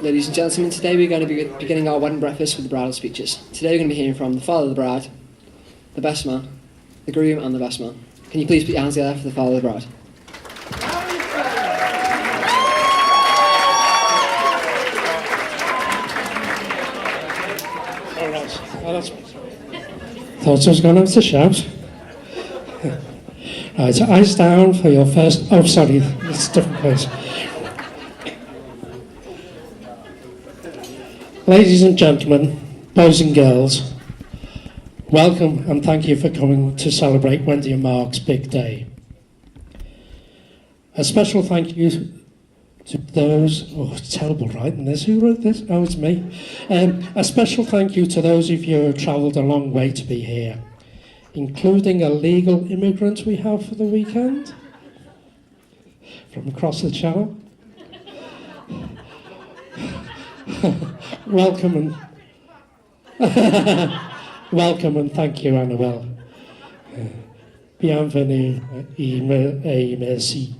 Ladies and gentlemen, today we're going to be beginning our wedding breakfast with the bridal speeches. Today we're going to be hearing from the father of the bride, the best man, the groom and the best man. Can you please put your hands together for the father of the bride? Thought I was going to have to shout. Right, eyes down for your first... Oh, sorry, it's a different place. Ladies and gentlemen, boys and girls, welcome and thank you for coming to celebrate Wendy and Mark's big day. A special thank you to those... Oh, it's terrible writing this. Who wrote this? Oh, it's me. A special thank you to those of you who have travelled a long way to be here, including a legal immigrant we have for the weekend from across the channel. Welcome and thank you, Annabelle. Bienvenue et merci.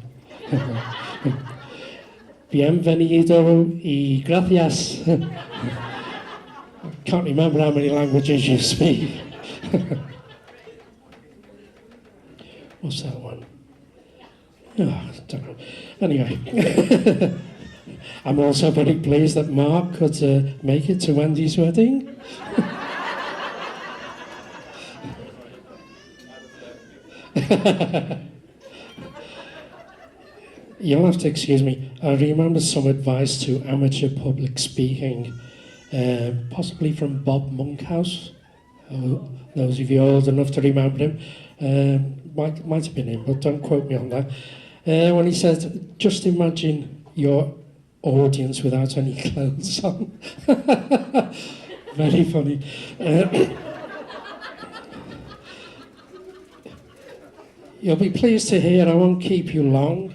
Bienvenido y gracias. I can't remember how many languages you speak. What's that one? Oh, I don't know. Anyway. I'm also very pleased that Mark could make it to Wendy's wedding. You'll have to excuse me. I remember some advice to amateur public speaking, possibly from Bob Monkhouse. Those of you old enough to remember him. Might have been him, but don't quote me on that. When he said, just imagine your audience without any clothes on. Very funny. You'll be pleased to hear I won't keep you long.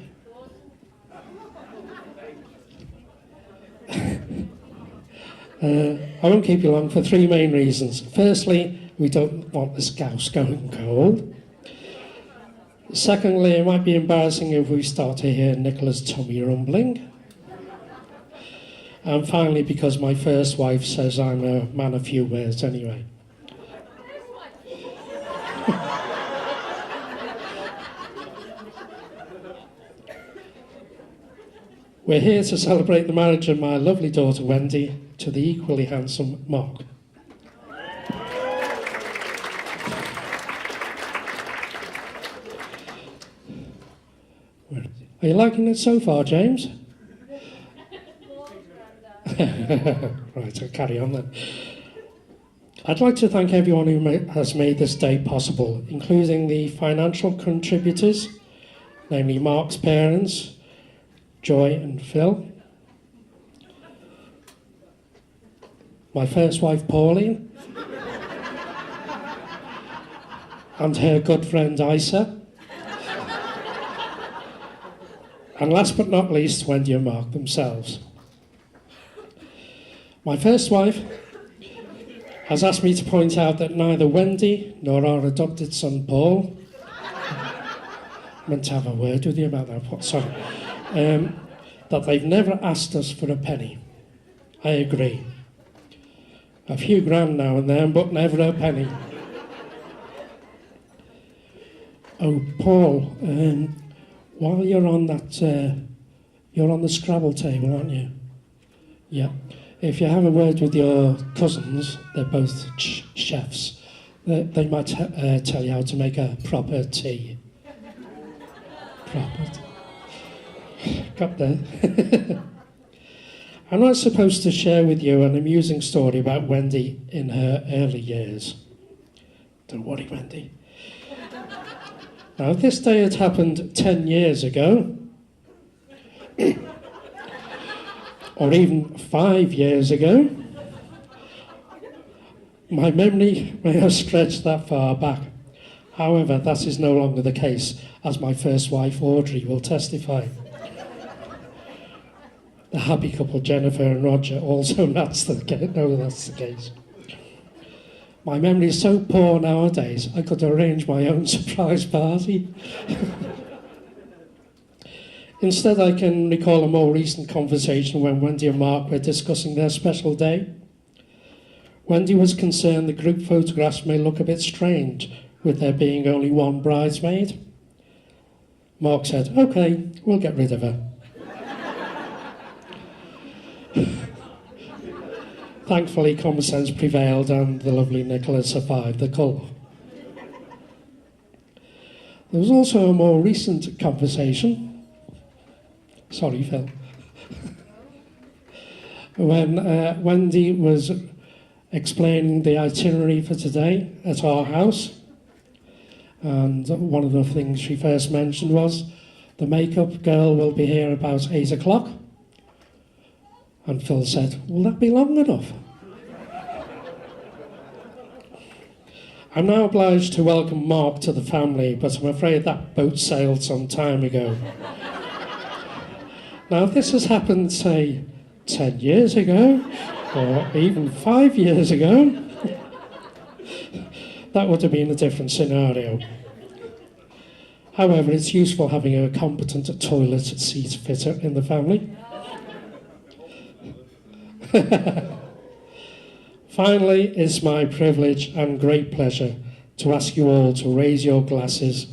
I won't keep you long for three main reasons. Firstly, we don't want the scouse going cold. Secondly, it might be embarrassing if we start to hear Nicola's tummy rumbling. And finally, because my first wife says I'm a man of few words anyway. We're here to celebrate the marriage of my lovely daughter Wendy to the equally handsome Mark. Are you liking it so far, James? Right, I'll carry on then. I'd like to thank everyone who has made this day possible, including the financial contributors, namely Mark's parents, Joy and Phil, my first wife Pauline, and her good friend Isa, and last but not least, Wendy and Mark themselves. My first wife has asked me to point out that neither Wendy nor our adopted son Paul... I meant to have a word with you about that, sorry. That they've never asked us for a penny. I agree. A few grand now and then, but never a penny. Oh, Paul, while you're on that, you're on the Scrabble table, aren't you? Yeah. If you have a word with your cousins, they're both chefs, they might tell you how to make a proper tea. Proper tea. Got there. I'm not supposed to share with you an amusing story about Wendy in her early years. Don't worry, Wendy. Now, if this day had happened 10 years ago, or even 5 years ago, my memory may have stretched that far back. However, that is no longer the case, as my first wife, Audrey, will testify. The happy couple, Jennifer and Roger, also know that's the case. My memory is so poor nowadays, I could arrange my own surprise party. Instead, I can recall a more recent conversation when Wendy and Mark were discussing their special day. Wendy was concerned the group photographs may look a bit strange, with there being only one bridesmaid. Mark said, "OK, we'll get rid of her." Thankfully, common sense prevailed and the lovely Nicola survived the cull. There was also a more recent conversation. Sorry, Phil. When Wendy was explaining the itinerary for today at our house, and one of the things she first mentioned was the makeup girl will be here about 8 o'clock. And Phil said, "Will that be long enough?" I'm now obliged to welcome Mark to the family, but I'm afraid that boat sailed some time ago. Now, if this has happened, say, 10 years ago, or even 5 years ago, that would have been a different scenario. However, it's useful having a competent toilet seat fitter in the family. Finally, it's my privilege and great pleasure to ask you all to raise your glasses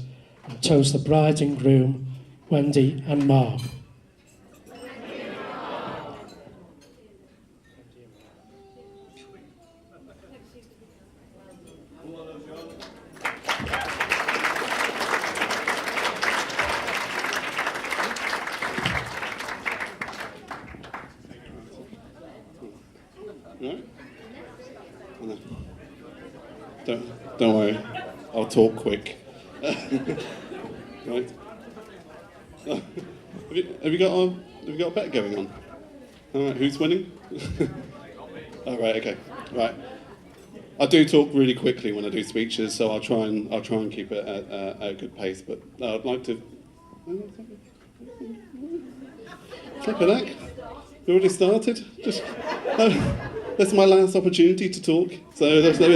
and toast the bride and groom, Wendy and Mark. Don't worry, I'll talk quick. Right. Have you got a bet going on? All right, who's winning? Oh, right, okay, right. I do talk really quickly when I do speeches, so I'll try and keep it at a good pace. But I'd like to. Flip it back. We already started. Just. That's my last opportunity to talk. So there's no.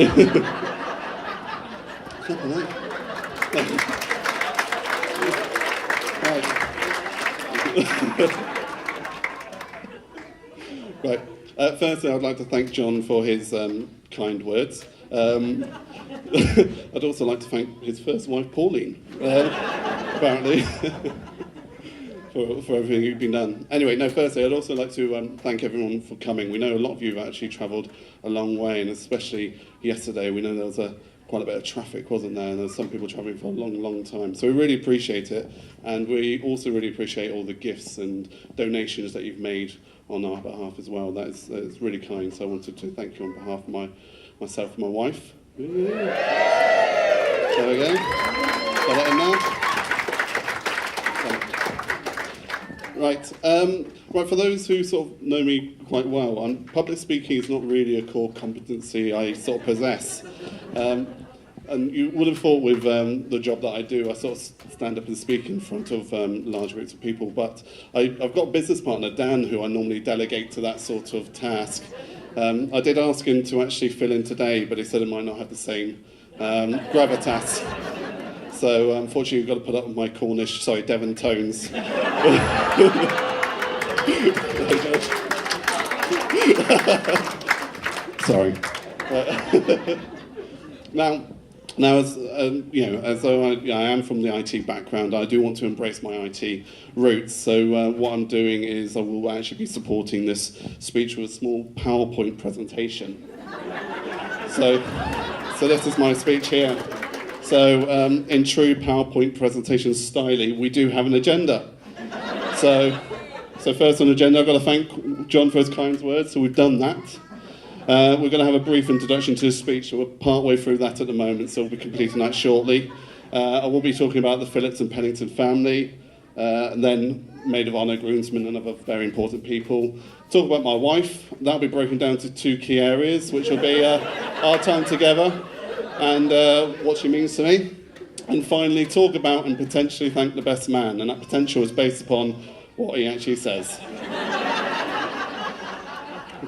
Right. Firstly, I'd like to thank John for his kind words. I'd also like to thank his first wife, Pauline, apparently, for everything you've been done. Anyway, no, firstly, I'd also like to thank everyone for coming. We know a lot of you have actually travelled a long way, and especially yesterday, we know there was quite a bit of traffic, wasn't there? And there's some people travelling for a long, long time. So we really appreciate it. And we also really appreciate all the gifts and donations that you've made on our behalf as well. That's really kind. So I wanted to thank you on behalf of myself and my wife. There we go. Got it in there. Right. Right, for those who sort of know me quite well, public speaking is not really a core competency I sort of possess. And you would have thought with the job that I do, I sort of stand up and speak in front of large groups of people. But I've got a business partner, Dan, who I normally delegate to that sort of task. I did ask him to actually fill in today, but he said it might not have the same gravitas. So unfortunately, you've got to put up with my Devon tones. Sorry. Now, as though I am from the IT background, I do want to embrace my IT roots. So what I'm doing is I will actually be supporting this speech with a small PowerPoint presentation. So this is my speech here. So in true PowerPoint presentation style, we do have an agenda. So first on the agenda, I've got to thank John for his kind words. So we've done that. We're going to have a brief introduction to his speech, so we're partway through that at the moment, so we'll be completing that shortly. I will be talking about the Phillips and Pennington family, and then maid of honour, groomsmen and other very important people. Talk about my wife. That'll be broken down to 2 key areas, which will be our time together and what she means to me. And finally, talk about and potentially thank the best man, and that potential is based upon what he actually says.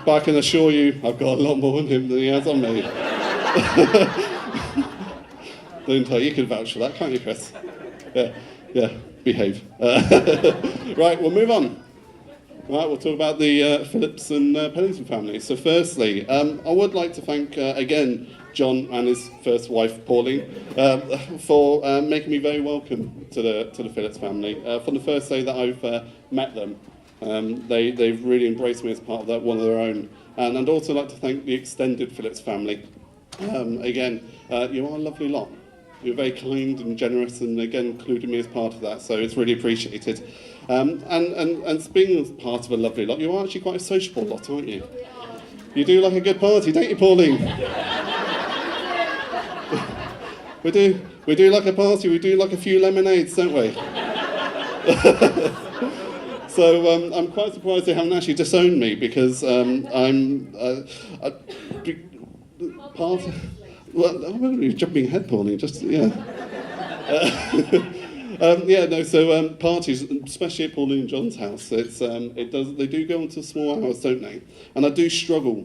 But I can assure you, I've got a lot more on him than he has on me. You can vouch for that, can't you, Chris? Yeah. behave. Right, we'll move on. Right, we'll talk about the Phillips and Pennington family. So firstly, I would like to thank, again, John and his first wife, Pauline, for making me very welcome to the Phillips family. From the first day that I've met them, they've really embraced me as part of one of their own. And I'd also like to thank the extended Phillips family. Again, you are a lovely lot. You're very kind and generous, and again, including me as part of that, so it's really appreciated. And speaking as part of a lovely lot, you are actually quite a sociable lot, aren't you? You do like a good party, don't you, Pauline? We do like a party, we do like a few lemonades, don't we? So I'm quite surprised they haven't actually disowned me, because well, I'm going to be jumping ahead, Pauline, just, yeah. Parties, especially at Pauline and John's house, they do go into small hours, don't they? And I do struggle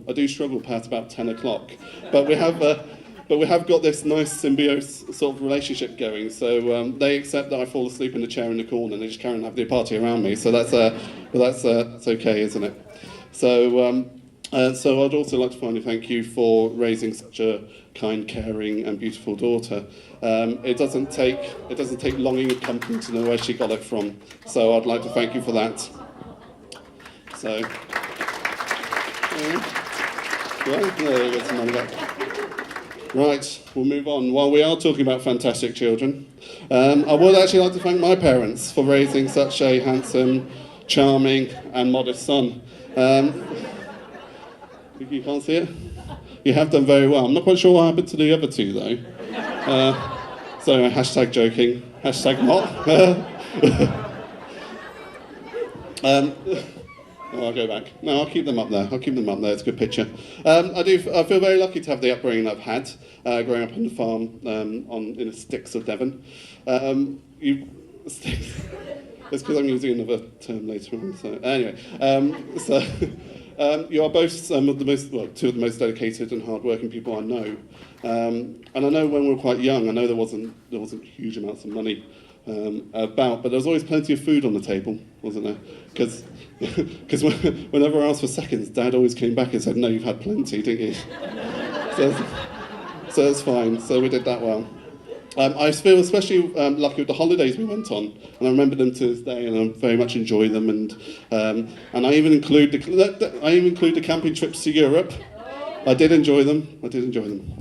past about 10 o'clock. But we have got this nice symbiosis sort of relationship going, so they accept that I fall asleep in the chair in the corner and they just carry on having a party around me, so that's okay, isn't it? So I'd also like to finally thank you for raising such a kind, caring, and beautiful daughter. It doesn't take longing of company to know where she got it from. So I'd like to thank you for that. So, right, we'll move on. While we are talking about fantastic children, I would actually like to thank my parents for raising such a handsome, charming, and modest son. You can't see it? You have done very well. I'm not quite sure what happened to the other two, though. So, hashtag joking, hashtag not. I'll go back. No, I'll keep them up there. It's a good picture. I feel very lucky to have the upbringing I've had, growing up on the farm in the sticks of Devon. Sticks. It's because I'm using another term later on. So anyway, you are both two of the most dedicated and hard-working people I know. And I know when we were quite young, I know there wasn't huge amounts of money about, but there was always plenty of food on the table, wasn't there? Because whenever I asked for seconds, Dad always came back and said, "No, you've had plenty, didn't you?" So it's fine. So we did that well. I feel especially lucky with the holidays we went on, and I remember them to this day, and I very much enjoy them. And I even include the camping trips to Europe. I did enjoy them.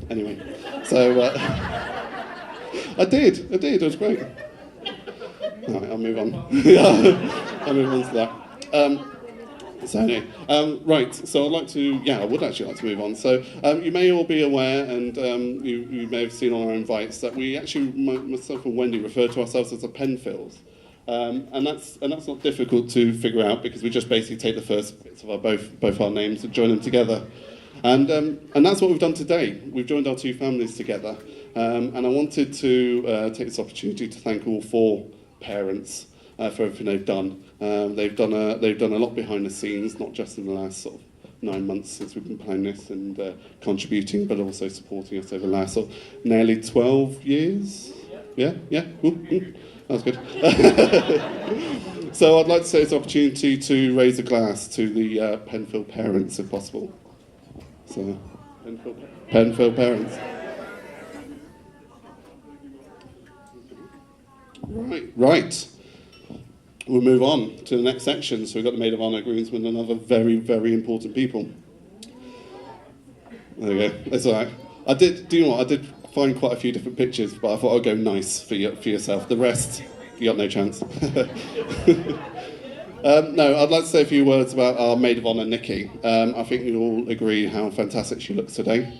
Anyway, so I did. It was great. All right, I'll move on. I'll move on to that. So anyway, right, so I would actually like to move on. So you may all be aware, and you may have seen on our invites, that we actually, myself and Wendy, refer to ourselves as the Penfills. And that's not difficult to figure out, because we just basically take the first bits of both our names and join them together. And that's what we've done today. We've joined our two families together. And I wanted to take this opportunity to thank all four parents for everything they've done. They've done a lot behind the scenes, not just in the last sort of 9 months since we've been planning this and contributing, but also supporting us over the last sort of nearly 12 years. Yeah. Ooh. That's good. So I'd like to take this opportunity to raise a glass to the Penfield parents, if possible. So, Penfield parents. Right. We'll move on to the next section. So we've got the Maid of Honour, groomsmen, and other very, very important people. There we go. That's all right. Do you know what? I did find quite a few different pictures, but I thought I'd go nice for yourself. The rest, you got no chance. No, I'd like to say a few words about our Maid of Honour, Nikki. I think you all agree how fantastic she looks today.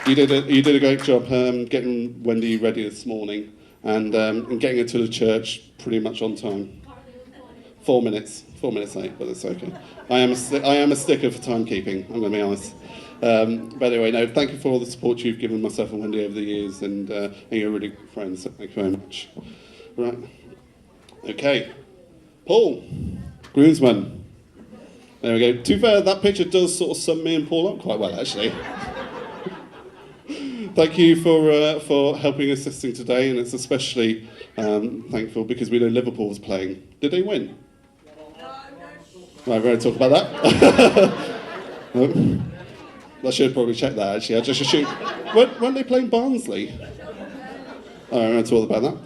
You did a great job getting Wendy ready this morning and getting her to the church pretty much on time. 4 minutes late, but that's okay. I am a sticker for timekeeping, I'm going to be honest. But anyway, no, thank you for all the support you've given myself and Wendy over the years, and you're really good friends, so thank you very much. Right. Okay. Paul, groomsman. There we go. To be fair, that picture does sort of sum me and Paul up quite well, actually. thank you for helping assisting today, and it's especially thankful because we know Liverpool was playing. Did they win? Right, we're going to talk about that. No? I should probably check that actually. I just assumed. Weren't they playing Barnsley? All right, I'm going to talk about that.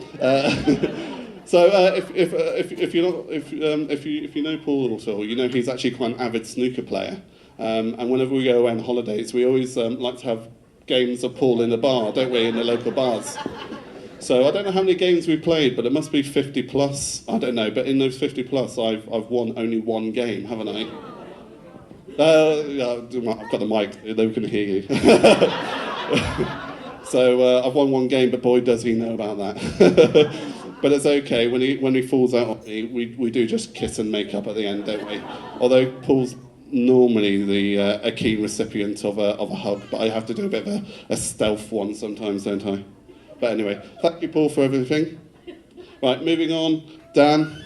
So if you know Paul at all, you know he's actually quite an avid snooker player. And whenever we go away on holidays, we always like to have games of Paul in a bar, don't we, in the local bars. So I don't know how many games we've played, but it must be 50 plus. I don't know, but in those 50 plus, I've won only one game, haven't I? Yeah, I've got the mic, they can hear you. So I've won one game, but boy does he know about that. But it's okay, when he falls out on me, we do just kiss and make up at the end, don't we? Although Paul's normally a keen recipient of a hug, but I have to do a bit of a stealth one sometimes, don't I? But anyway, thank you, Paul, for everything. Right, moving on. Dan.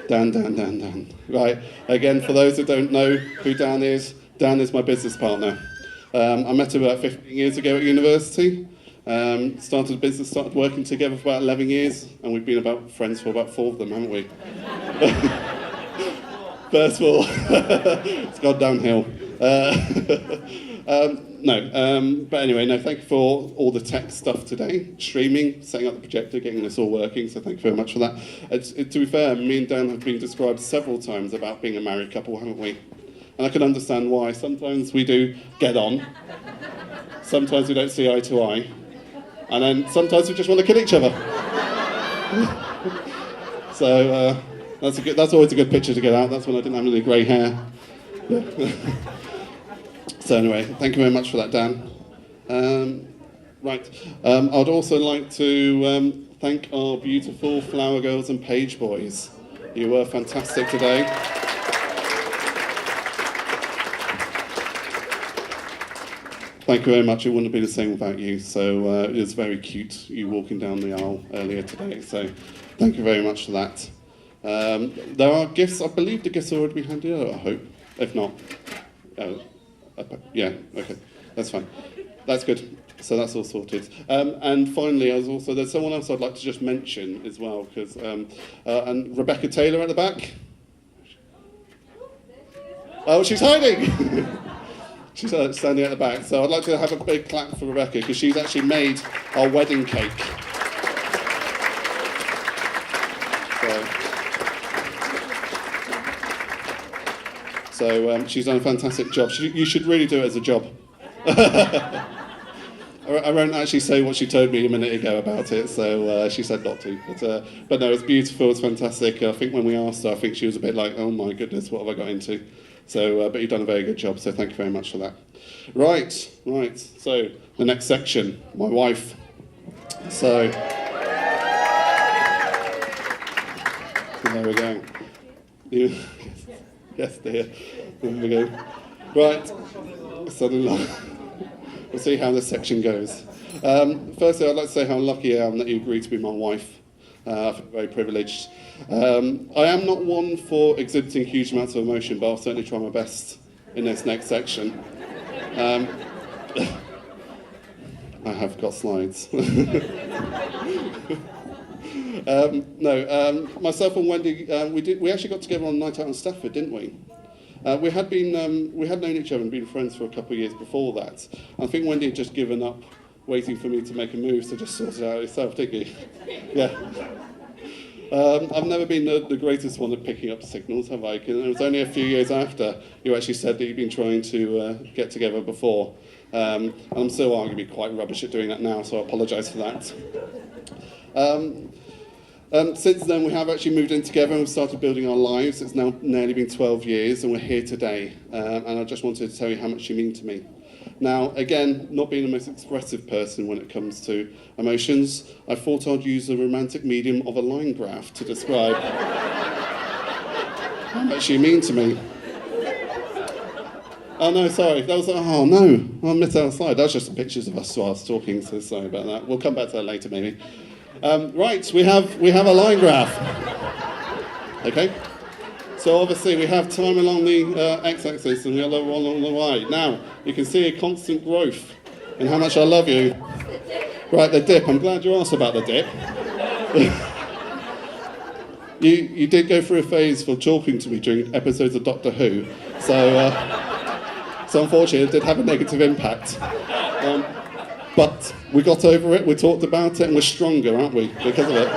Dan. Right, again, for those that don't know who Dan is my business partner. I met him about 15 years ago at university. Started a business, started working together for about 11 years, and we've been about friends for about 4 of them, haven't we? First of all, it's gone downhill. But anyway, no, thank you for all the tech stuff today, streaming, setting up the projector, getting this all working, so thank you very much for that. To be fair, me and Dan have been described several times about being a married couple, haven't we? And I can understand why. Sometimes we do get on, sometimes we don't see eye to eye, and then sometimes we just want to kill each other. So that's always a good picture to get out. That's when I didn't have any grey hair. Yeah. So anyway, thank you very much for that, Dan. Right, I'd also like to thank our beautiful flower girls and page boys. You were fantastic today. Thank you very much. It wouldn't have been the same without you. So it was very cute, you walking down the aisle earlier today. So thank you very much for that. There are gifts. I believe the gifts have already been handed out, I hope. If not, yeah, okay, that's fine. That's good. So that's all sorted. And finally, there's someone else I'd like to just mention as well, because and Rebecca Taylor at the back. Oh, she's hiding. She's standing at the back. So I'd like to have a big clap for Rebecca, because she's actually made our wedding cake. So she's done a fantastic job. You should really do it as a job. I won't actually say what she told me a minute ago about it, so she said not to. But no, it's beautiful, it's fantastic. I think when we asked her, I think she was a bit like, oh my goodness, what have I got into? So, but you've done a very good job, so thank you very much for that. Right, so the next section, my wife. So, there we go. Yes, dear. There we go. Right, son-in-law. We'll see how this section goes. Firstly, I'd like to say how lucky I am that you agreed to be my wife. I feel very privileged. I am not one for exhibiting huge amounts of emotion, but I'll certainly try my best in this next section. I have got slides. Myself and Wendy, we actually got together on a night out in Stafford, didn't we? We had known each other and been friends for a couple of years before that. I think Wendy had just given up waiting for me to make a move, so just sorted it out yourself, didn't you? Yeah. I've never been the greatest one at picking up signals, have I? It was only a few years after you actually said that you've been trying to get together before. And I'm still arguably quite rubbish at doing that now, so I apologise for that. Since then, we have actually moved in together and we've started building our lives. It's now nearly been 12 years and we're here today. And I just wanted to tell you how much you mean to me. Now, again, not being the most expressive person when it comes to emotions, I thought I'd use the romantic medium of a line graph to describe how much you mean to me. Oh no, sorry, that was, oh no, I missed out on a slide. That was just pictures of us whilst talking, so sorry about that. We'll come back to that later maybe. Right, we have a line graph. Okay, So obviously we have time along the x-axis and the other one along the y. Now, you can see a constant growth in how much I love you. Right, the dip. I'm glad you asked about the dip. You did go through a phase for talking to me during episodes of Doctor Who, so unfortunately it did have a negative impact. But we got over it, we talked about it, and we're stronger, aren't we, because of it?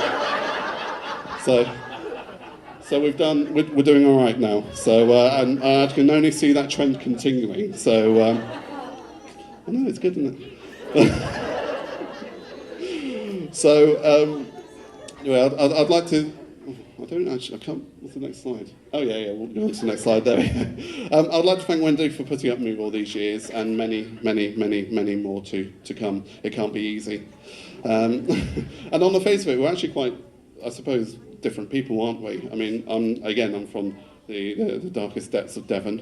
So we're doing all right now. So and I can only see that trend continuing. So I know it's good, isn't it? So anyway, I'd like to. I can't. What's the next slide? Oh yeah, we'll go on to the next slide there. I'd like to thank Wendy for putting up with me all these years, and many more to come. It can't be easy. And on the face of it, we're actually quite, I suppose, different people, aren't we? I mean, I'm from the darkest depths of Devon,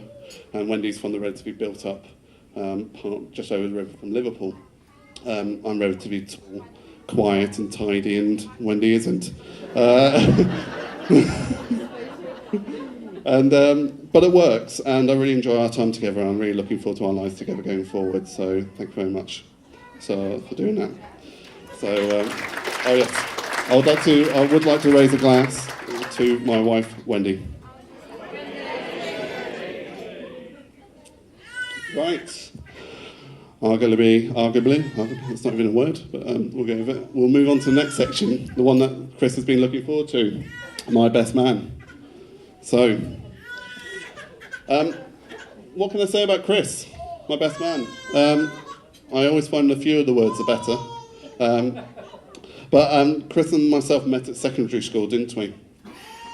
and Wendy's from the relatively built up part just over the river from Liverpool. I'm relatively tall, quiet and tidy, and Wendy isn't. But it works, and I really enjoy our time together. I'm really looking forward to our lives together going forward. So thank you very much for doing that. So oh yes, I would like to raise a glass to my wife Wendy. Right. Arguably, it's not even a word, but we'll go with it. We'll move on to the next section, the one that Chris has been looking forward to, my best man. So, what can I say about Chris, my best man? I always find a few of the words are better. But Chris and myself met at secondary school, didn't we?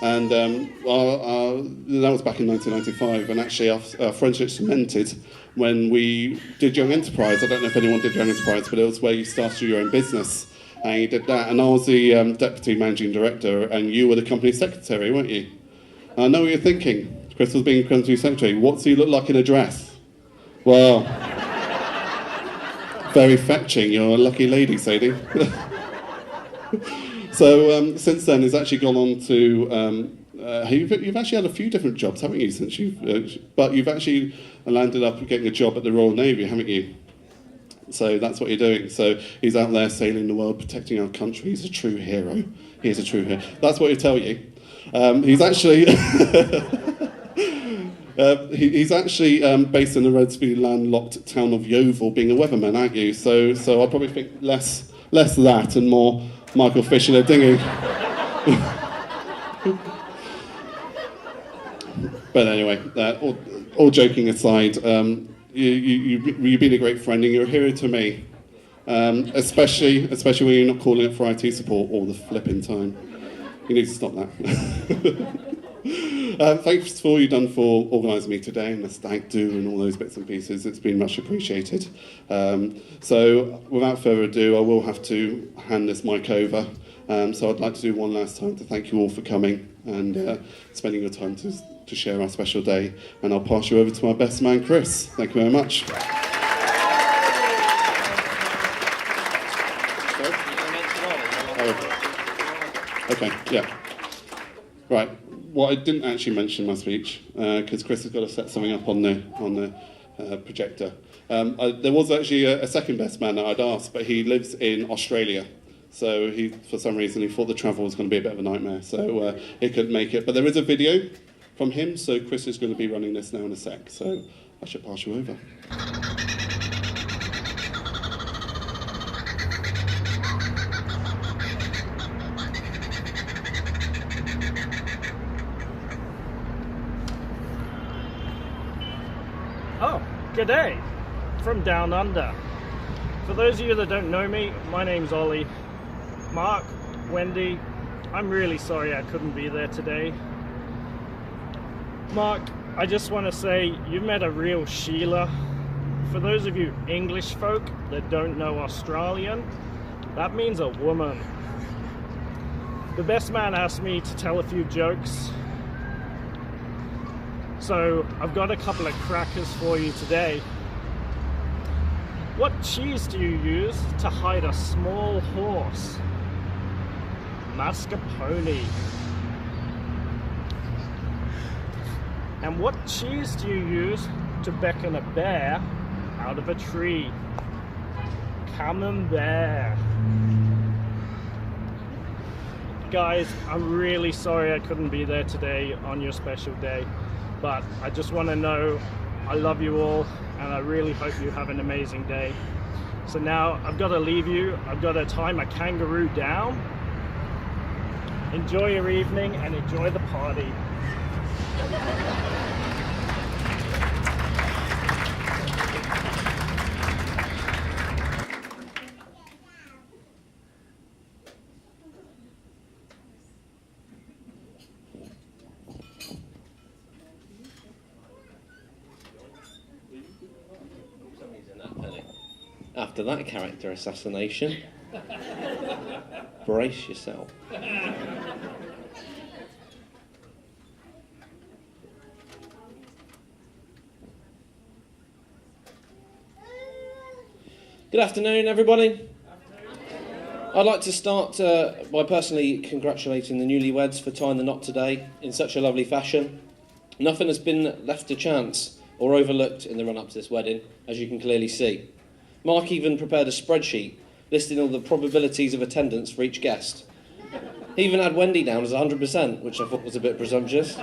And that was back in 1995, and actually our friendship cemented when we did Young Enterprise. I don't know if anyone did Young Enterprise, but it was where you started your own business, and you did that. And I was the deputy managing director, and you were the company secretary, weren't you? And I know what you're thinking. Chris was being company secretary. What's he look like in a dress? Well, very fetching. You're a lucky lady, Sadie. So since then, he's actually gone on to. You've actually had a few different jobs, haven't you? Since but you've actually landed up getting a job at the Royal Navy, haven't you? So that's what you're doing. So he's out there sailing the world, protecting our country. He's a true hero. He is a true hero. That's what he'll tell you. He's actually. He's actually based in the relatively landlocked town of Yeovil, being a weatherman, aren't you? So I probably think less that and more Michael Fish in a dinghy. But anyway, all joking aside, you've been a great friend and you're a hero to me, especially when you're not calling up for IT support all the flipping time. You need to stop that. Thanks for all you've done for organising me today and the stag do and all those bits and pieces. It's been much appreciated. So without further ado, I will have to hand this mic over. So I'd like to do one last time to thank you all for coming and spending your time to share our special day. And I'll pass you over to my best man, Chris. Thank you very much. Okay, yeah. Right. What I didn't actually mention in my speech, because Chris has got to set something up on the projector. There was actually a second best man that I'd asked, but he lives in Australia. So for some reason, he thought the travel was going to be a bit of a nightmare. So he couldn't make it. But there is a video from him, so Chris is going to be running this now in a sec. So I should pass you over. Oh, g'day, from down under. For those of you that don't know me, my name's Ollie. Mark, Wendy, I'm really sorry I couldn't be there today. Mark, I just want to say you've met a real Sheila. For those of you English folk that don't know Australian, that means a woman. The best man asked me to tell a few jokes. So I've got a couple of crackers for you today. What cheese do you use to hide a small horse? Mascarpone. And what cheese do you use to beckon a bear out of a tree? Camembert. Guys, I'm really sorry I couldn't be there today on your special day, but I just want to know I love you all, and I really hope you have an amazing day. So now I've got to leave you. I've got to tie my kangaroo down. Enjoy your evening and enjoy the party. After that character assassination, brace yourself. Good afternoon, everybody. I'd like to start by personally congratulating the newlyweds for tying the knot today in such a lovely fashion. Nothing has been left to chance or overlooked in the run-up to this wedding, as you can clearly see. Mark even prepared a spreadsheet listing all the probabilities of attendance for each guest. He even had Wendy down as 100%, which I thought was a bit presumptuous.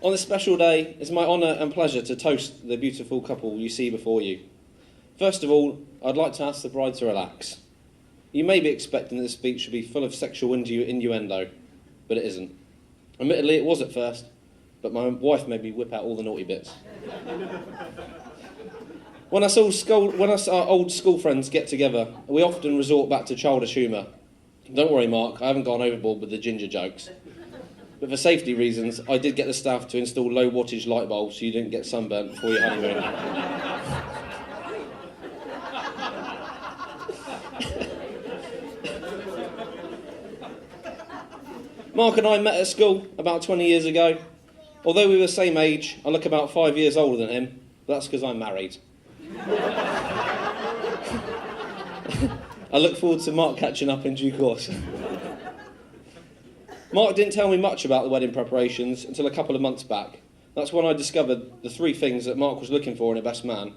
On this special day, it's my honour and pleasure to toast the beautiful couple you see before you. First of all, I'd like to ask the bride to relax. You may be expecting that this speech should be full of sexual innuendo, but it isn't. Admittedly, it was at first, but my wife made me whip out all the naughty bits. When us our old school friends get together, we often resort back to childish humour. Don't worry, Mark, I haven't gone overboard with the ginger jokes. But for safety reasons, I did get the staff to install low wattage light bulbs so you didn't get sunburnt before your honeymoon. Mark and I met at school about 20 years ago. Although we were the same age, I look about 5 years older than him, but that's because I'm married. I look forward to Mark catching up in due course. Mark didn't tell me much about the wedding preparations until a couple of months back. That's when I discovered the three things that Mark was looking for in a best man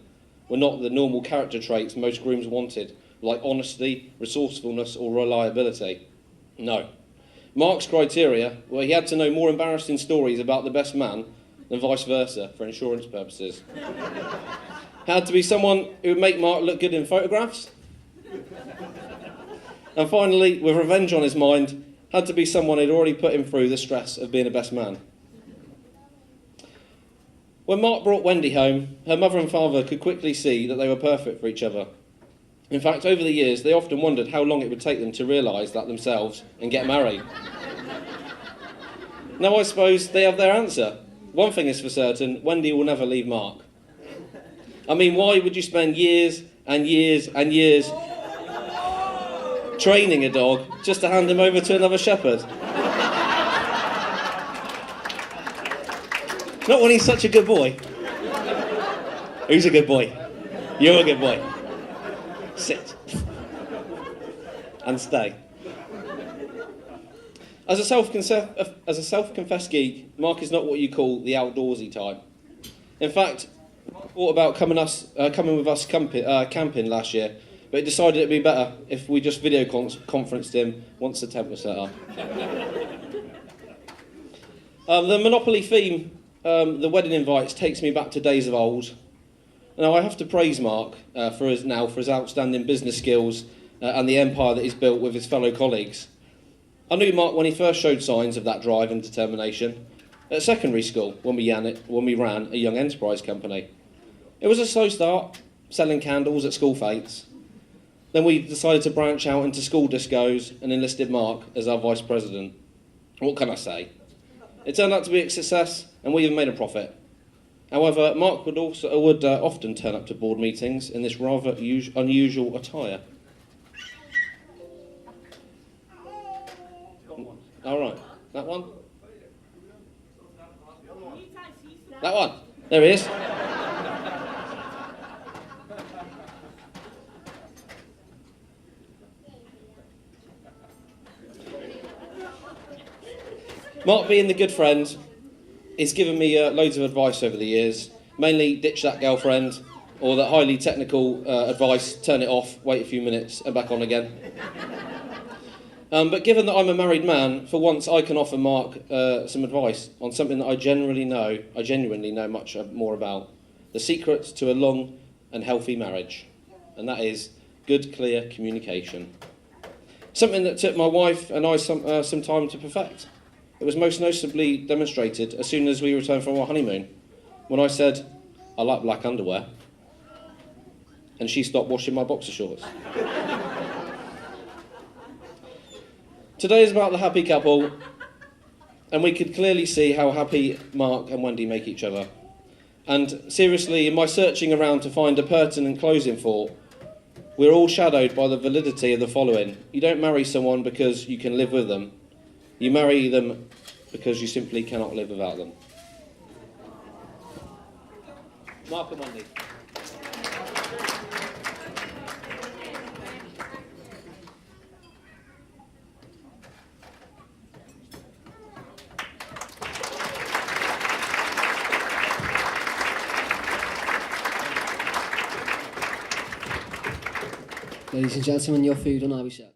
were not the normal character traits most grooms wanted, like honesty, resourcefulness, or reliability. No. Mark's criteria were he had to know more embarrassing stories about the best man than vice versa for insurance purposes. Had to be someone who would make Mark look good in photographs. And finally, with revenge on his mind, had to be someone who'd already put him through the stress of being a best man. When Mark brought Wendy home, her mother and father could quickly see that they were perfect for each other. In fact, over the years, they often wondered how long it would take them to realise that themselves and get married. Now, I suppose they have their answer. One thing is for certain, Wendy will never leave Mark. I mean, why would you spend years and years and years training a dog just to hand him over to another shepherd? Not when he's such a good boy. Who's a good boy? You're a good boy. Sit. And stay. As a self-confessed geek, Mark is not what you call the outdoorsy type. In fact, Mark thought about coming with us camping last year, but he decided it'd be better if we just video conferenced him once the tent was set up. The Monopoly theme, the wedding invites, takes me back to days of old. Now, I have to praise Mark for his outstanding business skills and the empire that he's built with his fellow colleagues. I knew Mark when he first showed signs of that drive and determination at secondary school when we ran a young enterprise company. It was a slow start, selling candles at school fetes. Then we decided to branch out into school discos and enlisted Mark as our vice president. What can I say? It turned out to be a success, and we even made a profit. However, Mark would often turn up to board meetings in this rather unusual attire. All right, that one? That one. There he is. Mark, being the good friend, has given me loads of advice over the years, mainly ditch that girlfriend, or that highly technical advice, turn it off, wait a few minutes, and back on again. But given that I'm a married man, for once I can offer Mark some advice on something that I genuinely know much more about. The secret to a long and healthy marriage, and that is good, clear communication. Something that took my wife and I some time to perfect. It was most noticeably demonstrated as soon as we returned from our honeymoon, when I said, "I like black underwear," and she stopped washing my boxer shorts. Today is about the happy couple, and we could clearly see how happy Mark and Wendy make each other. And seriously, in my searching around to find a pertinent closing thought, we're all shadowed by the validity of the following. You don't marry someone because you can live with them. You marry them because you simply cannot live without them. Mark and Wendy. Ladies and gentlemen, your food will now be served.